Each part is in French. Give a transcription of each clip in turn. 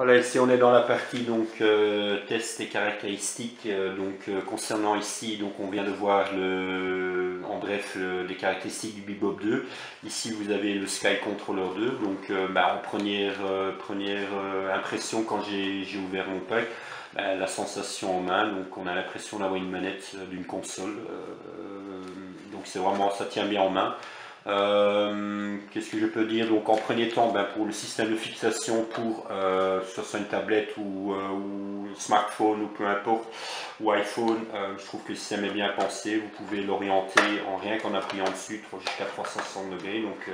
Voilà, ici on est dans la partie donc test et caractéristiques. Concernant ici, donc on vient de voir en bref les caractéristiques du Bebop 2. Ici vous avez le Sky Controller 2. Donc en première impression quand j'ai ouvert mon pack, la sensation en main. Donc on a l'impression d'avoir une manette d'une console. Donc c'est vraiment, ça tient bien en main. Qu'est-ce que je peux dire? Donc en premier temps, pour le système de fixation pour soit sur une tablette ou smartphone ou peu importe, ou iPhone, je trouve que le système est bien pensé. Vous pouvez l'orienter en rien qu'en appuyant dessus jusqu'à 360 degrés. Donc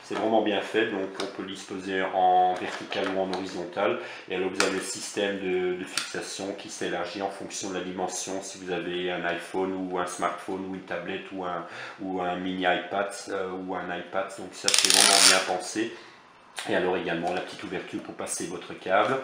c'est vraiment bien fait. Donc on peut disposer en vertical ou en horizontal. Et alors vous avez le système de fixation qui s'élargit en fonction de la dimension. Si vous avez un iPhone ou un smartphone ou une tablette ou un mini iPad ou un iPad, donc ça c'est vraiment bien pensé. Et alors également la petite ouverture pour passer votre câble.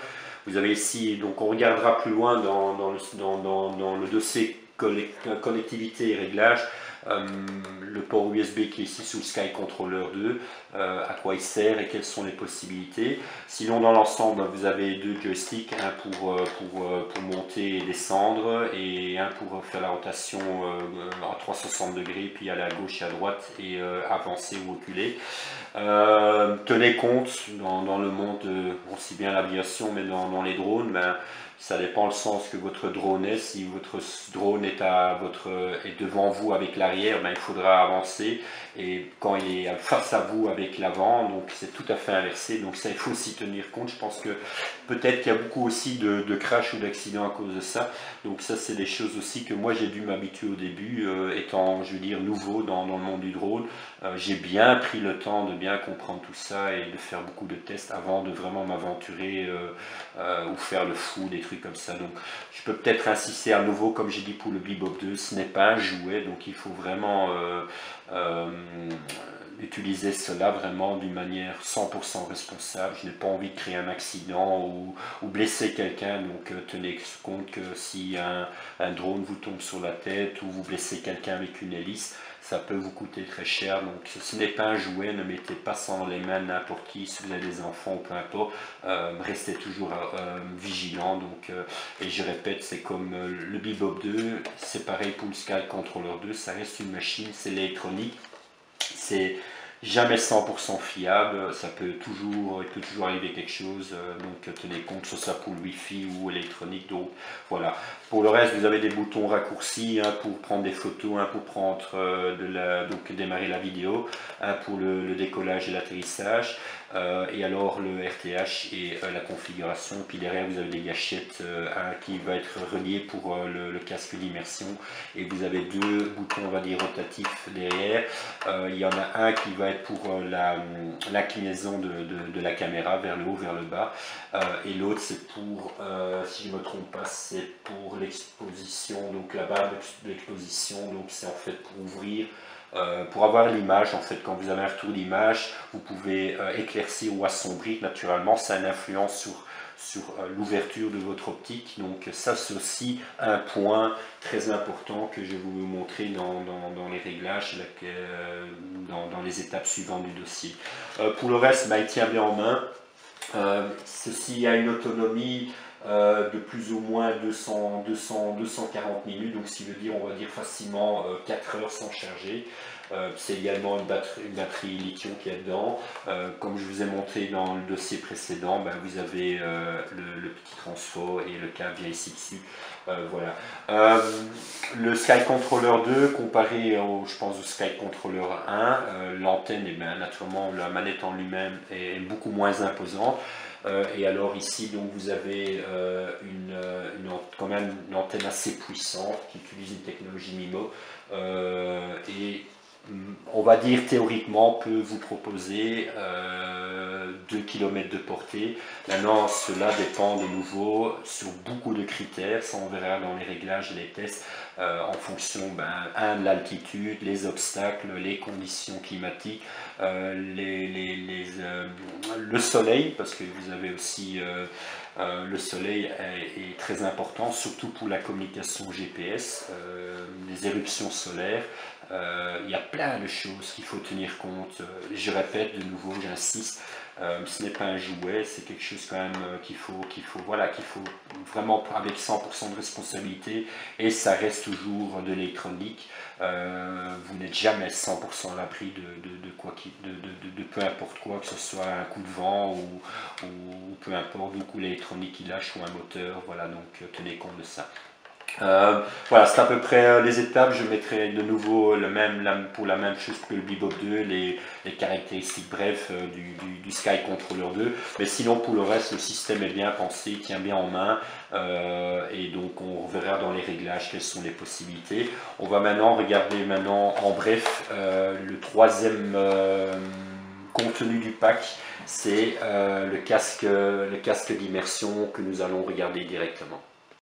Vous avez ici, donc on regardera plus loin dans le dossier connectivité et réglage, le port USB qui est ici sous le Sky Controller 2, à quoi il sert et quelles sont les possibilités. Sinon dans l'ensemble, vous avez deux joysticks, un pour monter et descendre et un pour faire la rotation en 360 degrés, puis aller à gauche et à droite et avancer ou reculer. Tenez compte dans le monde, aussi bien l'aviation mais dans les drones, ça dépend le sens que votre drone est. Si votre drone est devant vous avec l'arrière, il faudra avancer, et quand il est face à vous avec l'avant, donc c'est tout à fait inversé. Donc ça, il faut aussi tenir compte. Je pense que peut-être qu'il y a beaucoup aussi de crash ou d'accidents à cause de ça. Donc ça, c'est des choses aussi que moi j'ai dû m'habituer au début, étant, je veux dire, nouveau dans le monde du drone. J'ai bien pris le temps de bien comprendre tout ça et de faire beaucoup de tests avant de vraiment m'aventurer ou faire le fou, des trucs comme ça. Donc je peux peut-être insister à nouveau, comme j'ai dit pour le Bebop 2, ce n'est pas un jouet, donc il faut vraiment utiliser cela vraiment d'une manière 100% responsable. Je n'ai pas envie de créer un accident ou blesser quelqu'un, donc tenez compte que si un drone vous tombe sur la tête ou vous blessez quelqu'un avec une hélice, ça peut vous coûter très cher. Donc ce n'est pas un jouet, ne mettez pas ça dans les mains de n'importe qui. Si vous avez des enfants ou peu importe, restez toujours vigilant. Donc, et je répète, c'est comme le Bebop 2, c'est pareil pour le Sky Controller 2, ça reste une machine, c'est l'électronique, c'est jamais 100% fiable, il peut toujours arriver quelque chose, donc tenez compte, que ce soit pour le Wi-Fi ou électronique. Donc voilà. Pour le reste, vous avez des boutons raccourcis, un pour prendre des photos, un pour prendre démarrer la vidéo, un pour le décollage et l'atterrissage, et alors le RTH et la configuration. Puis derrière, vous avez des gâchettes, un qui va être relié pour le casque d'immersion, et vous avez deux boutons, on va dire, rotatifs derrière. Il y en a un qui va être pour l'inclinaison de la caméra vers le haut, vers le bas, et l'autre c'est pour, si je ne me trompe pas, c'est pour l'exposition, donc la barre d'exposition. Donc c'est en fait pour ouvrir, pour avoir l'image. En fait, quand vous avez un retour d'image, vous pouvez éclaircir ou assombrir. Naturellement, ça a une influence sur l'ouverture de votre optique. Donc ça, c'est aussi un point très important que je vais vous montrer dans les réglages, dans les étapes suivantes du dossier. Pour le reste, il tient bien en main. Ceci a une autonomie de plus ou moins 240 minutes, donc ce qui veut dire, on va dire facilement 4 heures sans charger. C'est également une batterie lithium qui est dedans. Comme je vous ai montré dans le dossier précédent, vous avez le petit transfo et le câble vient ici dessus. Voilà. Le Sky Controller 2 comparé je pense au Sky Controller 1, l'antenne, naturellement la manette en lui-même est beaucoup moins imposante. Et alors ici, donc, vous avez quand même une antenne assez puissante qui utilise une technologie MIMO, et on va dire théoriquement peut vous proposer 2 km de portée. Maintenant, cela dépend de nouveau sur beaucoup de critères, ça on verra dans les réglages et les tests, en fonction de l'altitude, les obstacles, les conditions climatiques, le soleil, parce que vous avez aussi le soleil est très important, surtout pour la communication GPS, les éruptions solaires, Il y a plein de choses qu'il faut tenir compte. Je répète de nouveau, j'insiste, ce n'est pas un jouet, c'est quelque chose quand même voilà, qu'il faut vraiment avec 100% de responsabilité, et ça reste toujours de l'électronique. Vous n'êtes jamais 100% à l'abri de peu importe quoi, que ce soit un coup de vent ou peu importe, du coup l'électronique qui lâche ou un moteur, voilà, donc tenez compte de ça. Voilà, c'est à peu près les étapes. Je mettrai de nouveau pour la même chose que le Bebop 2, les caractéristiques brèves du Sky Controller 2. Mais sinon, pour le reste, le système est bien pensé, il tient bien en main. Et donc, on verra dans les réglages quelles sont les possibilités. On va maintenant regarder en bref le troisième contenu du pack. C'est le casque d'immersion que nous allons regarder directement.